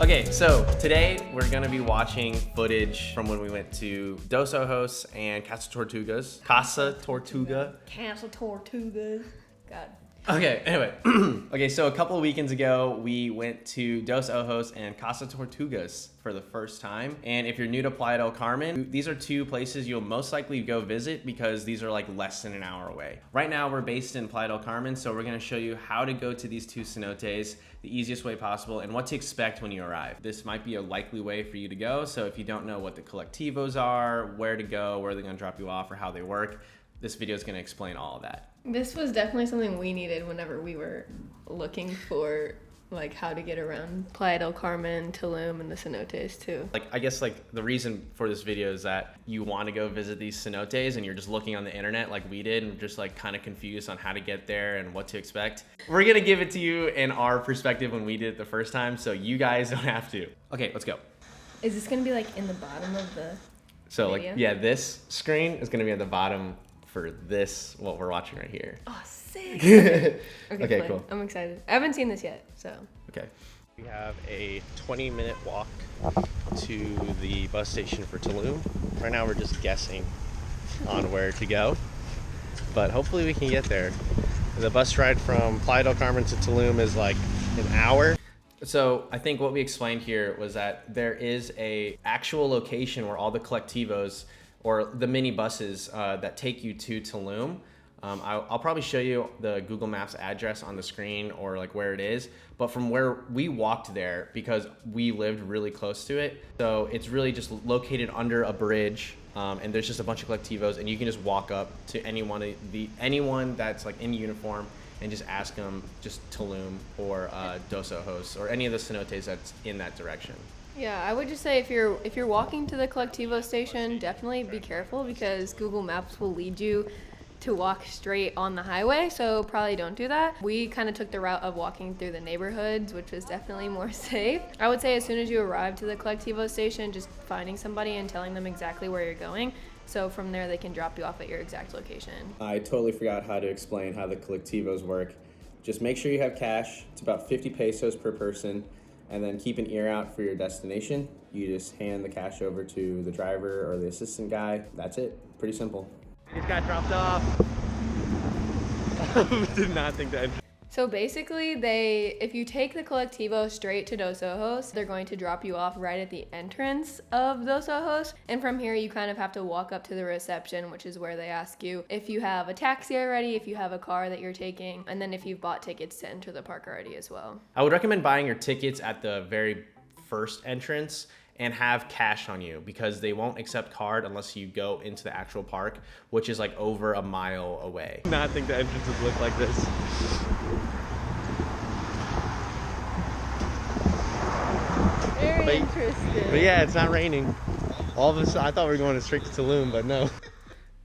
Okay, so today we're gonna be watching footage from when we went to Dos Ojos and Casa Tortugas. Casa Tortuga. Casa Tortuga. God. Okay, anyway. Okay, so a couple of weekends ago, we went to Dos Ojos and Casa Tortugas for the first time. And if you're new to Playa Del Carmen, these are two places you'll most likely go visit because these are like less than an hour away. Right now, we're based in Playa del Carmen, so we're gonna show you how to go to these two cenotes the easiest way possible and what to expect when you arrive. This might be a likely way for you to go, so if you don't know what the colectivos are, where to go, where they're gonna drop you off, or how they work, this video is gonna explain all of that. This was definitely something we needed whenever we were looking for like how to get around Playa del Carmen, Tulum, and the cenotes too. I guess the reason for this video is that you want to go visit these cenotes and you're just looking on the internet like we did and just like kind of confused on how to get there and what to expect. We're gonna give it to you in our perspective when we did it the first time, so you guys don't have to. Okay, let's go. Is this gonna be like in the bottom of the video? Yeah, this screen is gonna be at the bottom for this, what we're watching right here. Oh, sick. Okay, okay, cool. I'm excited. I haven't seen this yet, so. Okay. We have a 20-minute walk to the bus station for Tulum. Right now we're just guessing on where to go, but hopefully we can get there. The bus ride from Playa del Carmen to Tulum is like an hour. So I think what we explained here was that there is a actual location where all the colectivos or the mini buses that take you to Tulum. I'll probably show you the Google Maps address on the screen or like where it is, but from where we walked there, because we lived really close to it, so it's really just located under a bridge, and there's just a bunch of colectivos, and you can just walk up to anyone that's like in uniform and just ask them just Tulum or Dos Ojos or any of the cenotes that's in that direction. Yeah, I would just say if you're walking to the colectivo station, definitely be careful because Google Maps will lead you to walk straight on the highway, so probably don't do that. We kind of took the route of walking through the neighborhoods, which was definitely more safe. I would say as soon as you arrive to the colectivo station, just finding somebody and telling them exactly where you're going, so from there they can drop you off at your exact location. I totally forgot how to explain how the colectivos work. Just make sure you have cash. It's about 50 pesos per person. And then keep an ear out for your destination. You just hand the cash over to the driver or the assistant guy. That's it. Pretty simple. We just got dropped off. Did not think that. So basically, if you take the colectivo straight to Dos Ojos, they're going to drop you off right at the entrance of Dos Ojos. And from here, you kind of have to walk up to the reception, which is where they ask you if you have a taxi already, if you have a car that you're taking, and then if you've bought tickets to enter the park already as well. I would recommend buying your tickets at the very first entrance and have cash on you because they won't accept card unless you go into the actual park, which is like over a mile away. I did not think the entrances look like this. Very interesting. But yeah, it's not raining. All of a sudden, I thought we were going straight to Tulum, but no.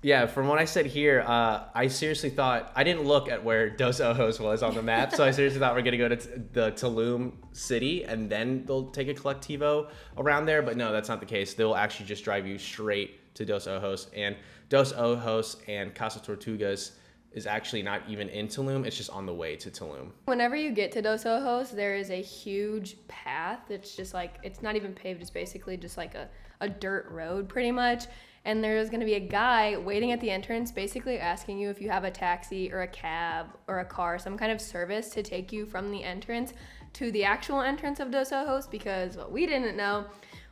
Yeah, from what I said here, I seriously thought, I didn't look at where Dos Ojos was on the map, so I seriously thought we're gonna go to the Tulum city and then they'll take a colectivo around there, but no, that's not the case. They'll actually just drive you straight to Dos Ojos, and Dos Ojos and Casa Tortugas is actually not even in Tulum, it's just on the way to Tulum. Whenever you get to Dos Ojos, there is a huge path. It's just like, it's not even paved, it's basically just like a dirt road pretty much. And there's gonna be a guy waiting at the entrance basically asking you if you have a taxi or a cab or a car, some kind of service to take you from the entrance to the actual entrance of Dos Ojos, because what we didn't know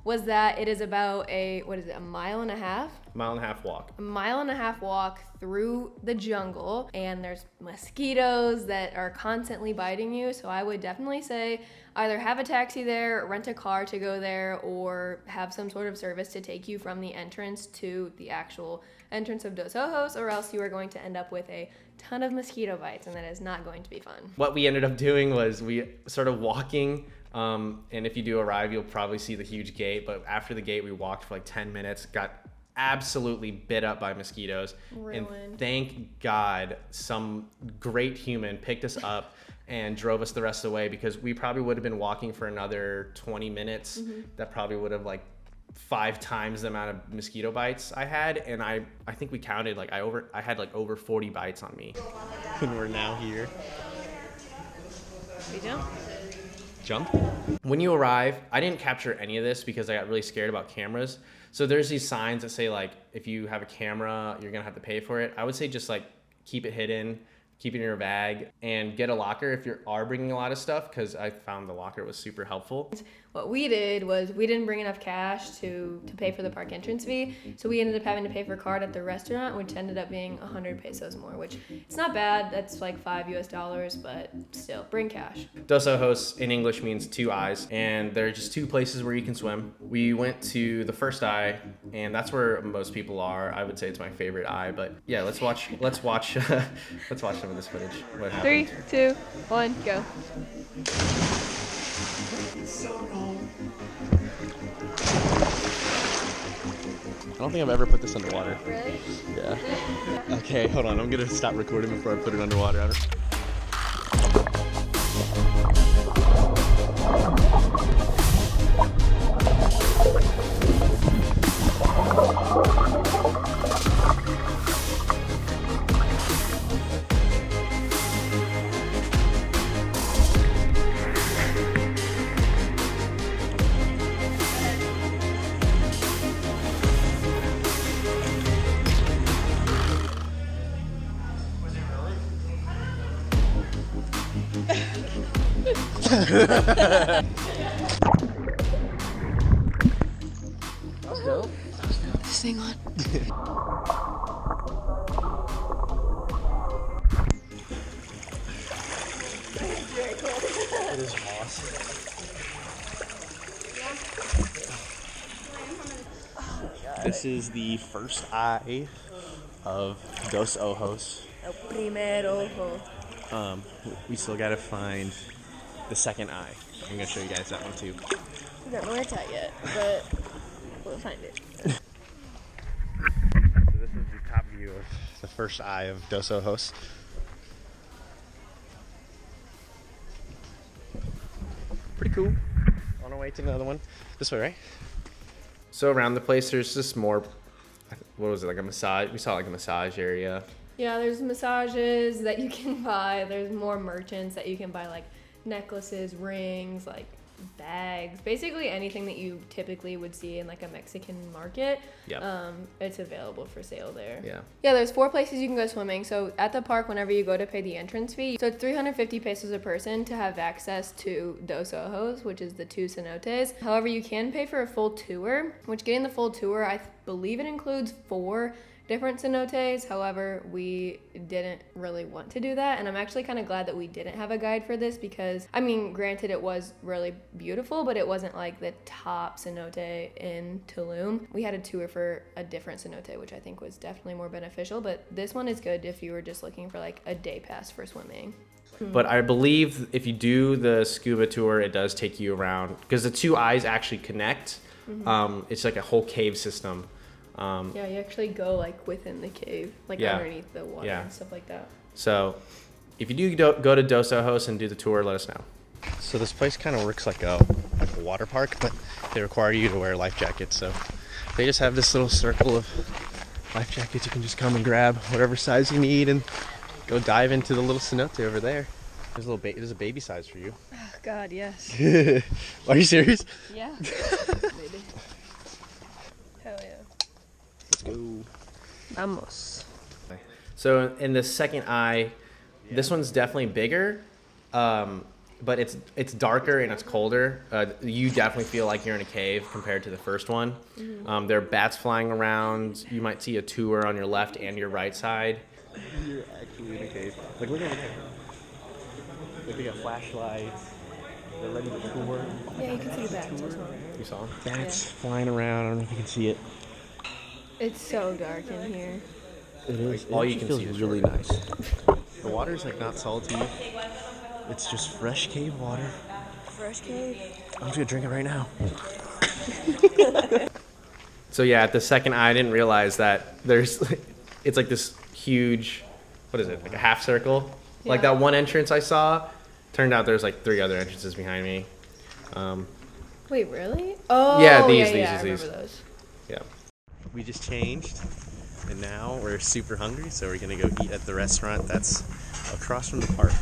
was that it is about a mile and a half? Mile and a half walk. A mile and a half walk through the jungle, and there's mosquitoes that are constantly biting you, so I would definitely say either have a taxi there, rent a car to go there, or have some sort of service to take you from the entrance to the actual entrance of Dos Ojos, or else you are going to end up with a ton of mosquito bites, and that is not going to be fun. What we ended up doing was we started walking, and if you do arrive, you'll probably see the huge gate, but after the gate, we walked for like 10 minutes, got absolutely bit up by mosquitoes. Ruined. And thank God some great human picked us up and drove us the rest of the way, because we probably would have been walking for another 20 minutes. That probably would have like 5 times the amount of mosquito bites I had, and I think we counted like I had like over 40 bites on me. And we're now here. We jump? jump. When you arrive, I didn't capture any of this because I got really scared about cameras. So there's these signs that say like, if you have a camera, you're gonna have to pay for it. I would say just like keep it hidden, keep it in your bag, and get a locker if you are bringing a lot of stuff, because I found the locker was super helpful. What we did was we didn't bring enough cash to pay for the park entrance fee, so we ended up having to pay for a card at the restaurant, which ended up being 100 pesos more, which it's not bad. That's like $5 US, but still, bring cash. Dos Ojos in English means two eyes, and there are just two places where you can swim. We went to the first eye, and that's where most people are. I would say it's my favorite eye, but yeah, let's watch let's watch some of this footage. What happened? 3, 2, 1, go. I don't think I've ever put this underwater. Really? Yeah. Okay, hold on. I'm gonna stop recording before I put it underwater. Let's go. This thing on. It is awesome. This is the first eye of Dos Ojos. El primer ojo. We still gotta find the second eye. I'm gonna show you guys that one too. We don't know where it's at yet, but we'll find it. So this is the top view of the first eye of Dos Ojos. Pretty cool. On our way to another one. This way, right? So around the place, there's just more. What was it, like a massage? We saw like a massage area. Yeah, there's massages that you can buy. There's more merchants that you can buy, like necklaces, rings, like bags, basically anything that you typically would see in like a Mexican market. Yeah. It's available for sale there. Yeah. Yeah, there's 4 places you can go swimming. So at the park, whenever you go to pay the entrance fee, so it's 350 pesos a person to have access to Dos Ojos, which is the 2 cenotes. However, you can pay for a full tour, which getting the full tour, I believe it includes 4 different cenotes. However, we didn't really want to do that, and I'm actually kind of glad that we didn't have a guide for this, because I mean, granted, it was really beautiful, but it wasn't like the top cenote in Tulum. We had a tour for a different cenote, which I think was definitely more beneficial, but this one is good if you were just looking for like a day pass for swimming. But I believe if you do the scuba tour, it does take you around, because the 2 eyes actually connect. It's like a whole cave system. Yeah, you actually go like within the cave, like underneath the water and stuff like that. So if you do go to Dos Ojos and do the tour, let us know. So this place kind of works like a water park, but they require you to wear life jackets. So they just have this little circle of life jackets. You can just come and grab whatever size you need and go dive into the little cenote over there. There's there's a baby size for you. Oh God, yes. Are you serious? Yeah. Baby. Hell yeah. Let's go. Vamos. So in the second eye, this one's definitely bigger, but it's darker and it's colder. You definitely feel like you're in a cave compared to the first one. There are bats flying around. You might see a tour on your left and your right side. You're actually in a cave. Like, look over there. Like, they got flashlights. They're ready to tour. Yeah, you can see the bats as well. You saw them? Bats flying around. I don't know if you can see it. It's so dark in here. It is. All you can see is really nice. The water's like not salty. It's just fresh cave water. Fresh cave. I'm just gonna drink it right now. So yeah, at the second eye, I didn't realize that it's like this huge, what is it, like a half circle? Yeah. Like that one entrance I saw, turned out there's like 3 other entrances behind me. Wait, really? Oh, Yeah, I these. remember those. Yeah. We just changed, and now we're super hungry, so we're gonna go eat at the restaurant that's across from the park.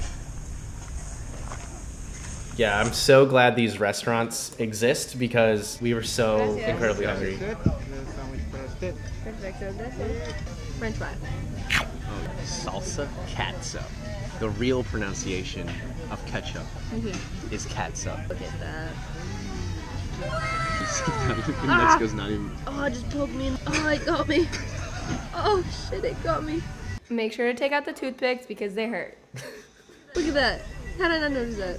Yeah, I'm so glad these restaurants exist because we were so Gracias. incredibly hungry. Perfecto. French fry. Salsa catsup. The real pronunciation of ketchup is catsup. Look at that. Mexico's not even. Oh, it just poked me. Oh, it got me. Oh, shit, it got me. Make sure to take out the toothpicks because they hurt. Look at that. How did I not notice that?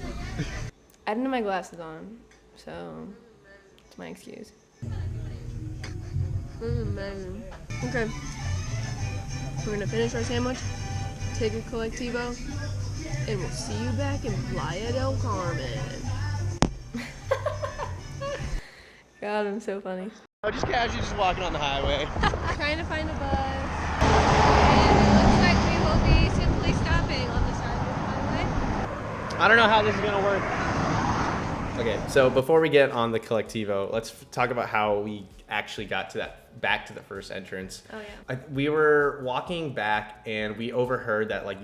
I didn't have my glasses on, so it's my excuse. This is amazing. Okay. We're gonna finish our sandwich, take a collectivo, and we'll see you back in Playa del Carmen. God, I'm so funny. Oh, just casually just walking on the highway. Trying to find a bus. And it looks like we will be simply stopping on the side of the highway. I don't know how this is gonna work. Okay, so before we get on the collectivo, let's talk about how we actually got to back to the first entrance. Oh yeah. We were walking back and we overheard that like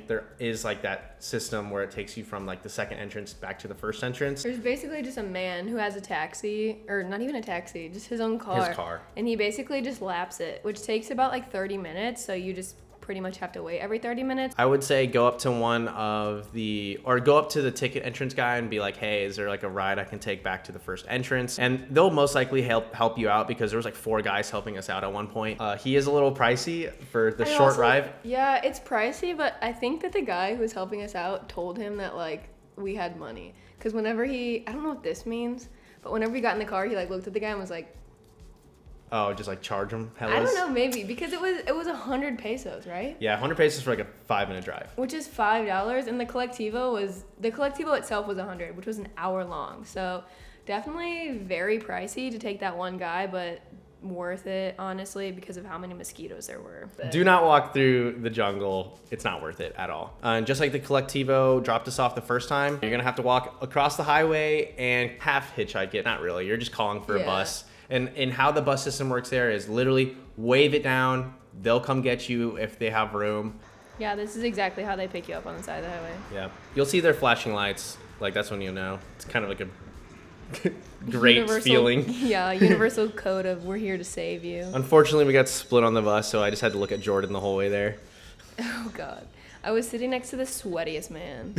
there is like that system where it takes you from like the second entrance back to the first entrance. There's basically just a man who has a taxi, or not even a taxi, just his own car. His car. And he basically just laps it, which takes about like 30 minutes. So you just pretty much have to wait every 30 minutes. I would say go up to go up to the ticket entrance guy and be like, hey, is there like a ride I can take back to the first entrance? And they'll most likely help you out because there was like 4 guys helping us out at one point. He is a little pricey for the short ride. Yeah, it's pricey, but I think that the guy who was helping us out told him that like we had money. Because whenever I don't know what this means, but whenever he got in the car, he like looked at the guy and was like, oh, just like charge him? I don't know, maybe, because it was 100 pesos, right? Yeah, 100 pesos for like a 5-minute drive. Which is $5, and the collectivo itself was 100, which was an hour long. So definitely very pricey to take that one guy, but worth it, honestly, because of how many mosquitoes there were. But do not walk through the jungle. It's not worth it at all. And just like the collectivo dropped us off the first time, you're gonna have to walk across the highway and half hitchhike it. Not really, you're just calling for a bus. And how the bus system works there is literally wave it down. They'll come get you if they have room. Yeah, this is exactly how they pick you up on the side of the highway. Yeah. You'll see their flashing lights. Like, that's when you'll know. It's kind of like a great feeling. Yeah, universal code of we're here to save you. Unfortunately, we got split on the bus, so I just had to look at Jordan the whole way there. Oh, God. I was sitting next to the sweatiest man.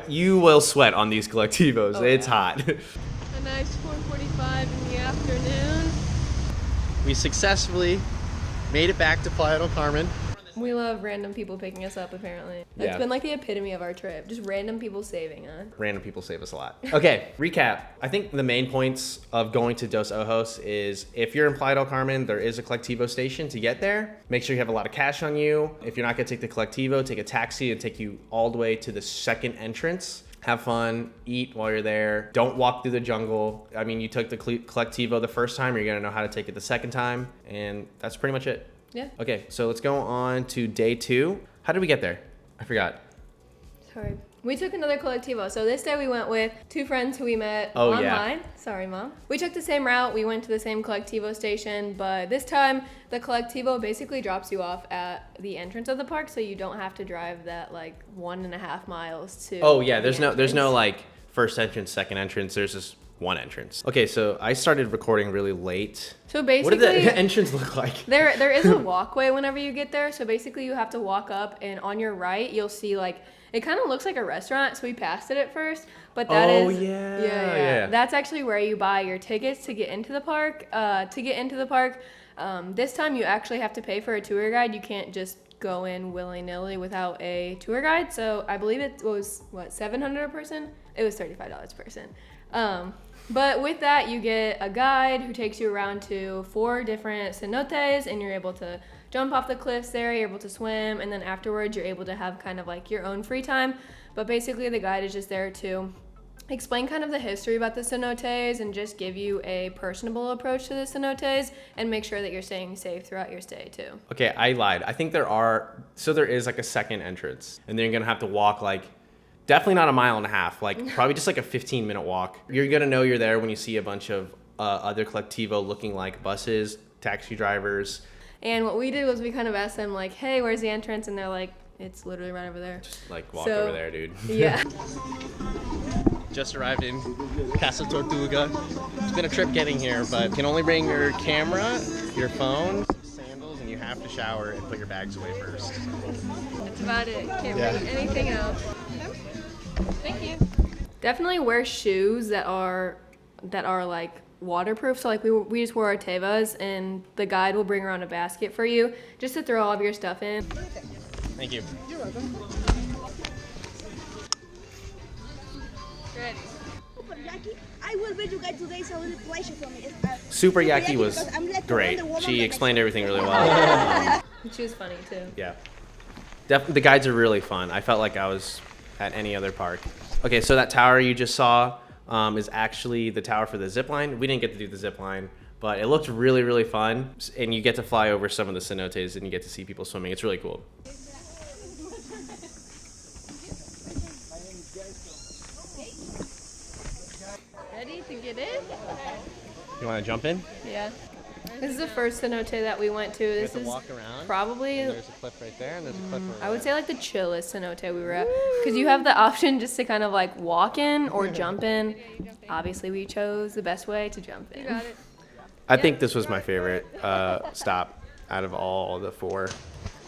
You will sweat on these collectivos. Oh, it's yeah. hot. A nice 4:45 in the afternoon. We successfully made it back to Playa del Carmen. We love random people picking us up, apparently. Yeah. It's been like the epitome of our trip. Just random people saving us. Random people save us a lot. Okay, recap. I think the main points of going to Dos Ojos is if you're in Playa del Carmen, there is a collectivo station to get there. Make sure you have a lot of cash on you. If you're not gonna take the collectivo, take a taxi and take you all the way to the second entrance. Have fun, eat while you're there. Don't walk through the jungle. I mean, you took the collectivo the first time, you're gonna know how to take it the second time, and that's pretty much it. Yeah. Okay, so let's go on to day 2. How did we get there? I forgot. Sorry. We took another collectivo. So this day we went with 2 friends who we met Oh, online. yeah. Sorry, Mom. We took the same route. We went to the same collectivo station, but this time the collectivo basically drops you off at the entrance of the park, so you don't have to drive that like 1.5 miles to. Oh yeah, there's the no entrance. like first entrance, second entrance. There's just one entrance. Okay, so I started recording really late. So basically, What did the entrance look like? there is a walkway whenever you get there. So basically you have to walk up, and on your right you'll see like it kind of looks like a restaurant. So we passed it at first, but that Oh, is yeah. That's actually where you buy your tickets to get into the park. This time you actually have to pay for a tour guide. You can't just go in willy-nilly without a tour guide. So I believe it was $700 a person. It was $35 a person. But with that, you get a guide who takes you around to 4 different cenotes, and you're able to jump off the cliffs there, you're able to swim, and then afterwards you're able to have kind of like your own free time. But basically the guide is just there to explain kind of the history about the cenotes and just give you a personable approach to the cenotes and make sure that you're staying safe throughout your stay too. Okay, I lied. I think there is like a second entrance, and then you're gonna have to walk like definitely not 1.5 miles, like probably just like a 15-minute walk. You're gonna know you're there when you see a bunch of other collectivo looking like buses, taxi drivers. And what we did was we kind of asked them like, hey, where's the entrance? And they're like, it's literally right over there. Just like walk So, over there, dude. Yeah. Just arrived in Casa Tortuga. It's been a trip getting here, but you can only bring your camera, your phone, some sandals, and you have to shower and put your bags away first. That's about it. Can't bring anything else. Thank you. Definitely wear shoes that are like waterproof. So like we just wore our Tevas, and the guide will bring around a basket for you just to throw all of your stuff in. Thank you. You're welcome. Ready. I will be you guys today. It's a little pleasure for me. Super Yaki was great. She explained everything really well. She was funny too. Yeah. The guides are really fun. I felt like I was at any other park. Okay, so that tower you just saw is actually the tower for the zip line. We didn't get to do the zip line, but it looked really, really fun. And you get to fly over some of the cenotes and you get to see people swimming. It's really cool. Ready to get in? You want to jump in? Yeah. This is the first cenote that we went to. This is walk around. probably, And there's a cliff right there, and there's a cliff over I would say like the chillest cenote we were at, because you have the option just to kind of like walk in or jump in. Obviously, we chose the best way to jump in. You got it. I think this was my favorite stop out of all the 4.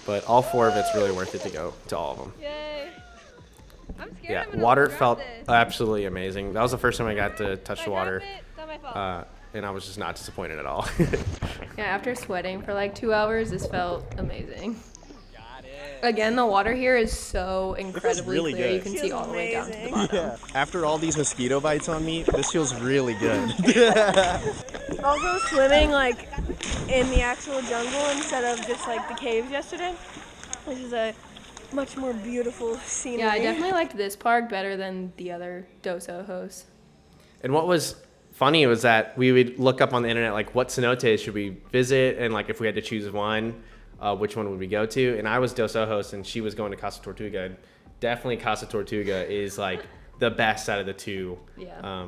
But all 4 of it's really worth it to go to all of them. Yay. I'm scared. Yeah, I'm gonna water drop felt this. absolutely amazing. That was the first time I got to touch the water. It's not my fault. And I was just not disappointed at all. Yeah, after sweating for like 2 hours, this felt amazing. Again, the water here is so incredibly really clear. good. You can see all the way down to the bottom. After all these mosquito bites on me, this feels really good. Also swimming like in the actual jungle instead of just like the caves yesterday, which is a much more beautiful scenery. Yeah, I definitely liked this park better than the other Dos Ojos. And what was funny was that we would look up on the internet, like, what cenotes should we visit? And, like, if we had to choose one, which one would we go to? And I was Dos Ojos, and she was going to Casa Tortuga. And definitely Casa Tortuga is, like, the best out of the 2. Yeah.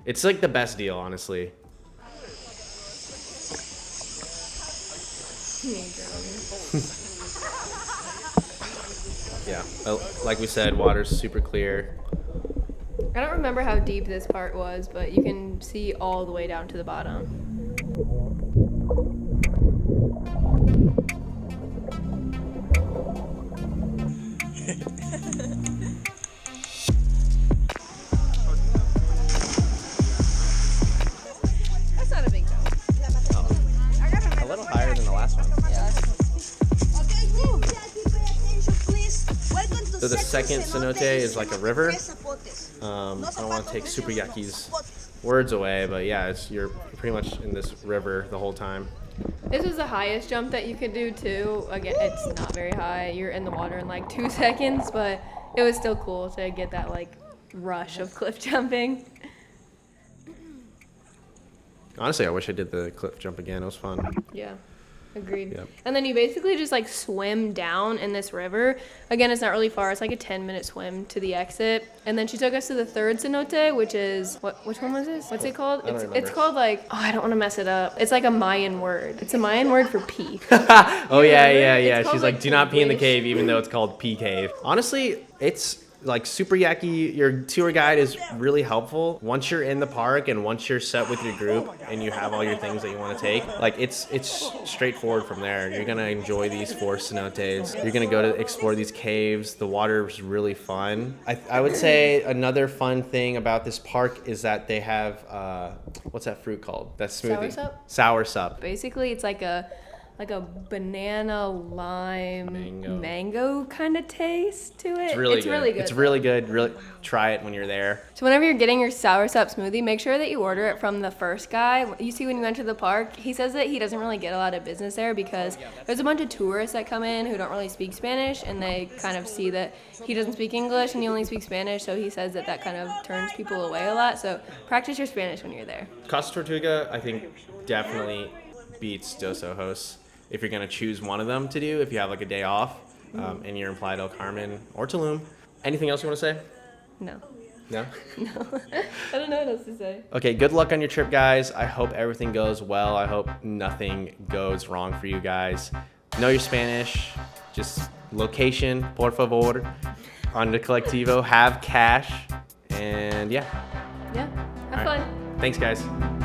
It's, like, the best deal, honestly. Yeah, like we said, water's super clear. I don't remember how deep this part was, but you can see all the way down to the bottom. That's not a big jump. A little higher than the last one. So the second cenote is like a river. I don't want to take Super Yaki's words away, but yeah, you're pretty much in this river the whole time. This was the highest jump that you could do too. Again, it's not very high. You're in the water in like 2 seconds, but it was still cool to get that like rush of cliff jumping. Honestly, I wish I did the cliff jump again. It was fun. Yeah. Agreed. Yep. And then you basically just like swim down in this river. Again, it's not really far. It's like a 10-minute swim to the exit. And then she took us to the third cenote, which is which one was this? What's it called? don't It's remember. called like, oh, I don't want to mess it up. It's like a Mayan word. It's a Mayan word for pee. Oh yeah, remember? yeah, It's yeah. called, She's like, like, do not pee in the wish. cave, even though it's called Pee Cave. Honestly, it's like Super Yaki. Your tour guide is really helpful. Once you're in the park and once you're set with your group and you have all your things that you want to take, like it's straightforward from there. You're gonna enjoy these 4 cenotes. You're gonna go to explore these caves. The water is really fun. I would say another fun thing about this park is that they have what's that fruit called? That smoothie. Soursop? Soursop. Basically, it's like a banana lime mango kind of taste to it. It's really good. Really good. It's really good. Really try it when you're there. So whenever you're getting your soursop smoothie, make sure that you order it from the first guy. You see when you enter the park, he says that he doesn't really get a lot of business there because there's a bunch of tourists that come in who don't really speak Spanish, and they kind of see that he doesn't speak English and he only speaks Spanish, so he says that kind of turns people away a lot. So practice your Spanish when you're there. Casa Tortuga, I think, definitely beats Dos Ojos. If you're going to choose one of them to do, if you have like a day off and you're in Playa del Carmen or Tulum. Anything else you want to say? No. No? No. I don't know what else to say. Okay, good luck on your trip, guys. I hope everything goes well. I hope nothing goes wrong for you guys. Know your Spanish. Just location, por favor. On the colectivo, have cash. And yeah. Yeah. Have All right. fun. Thanks, guys.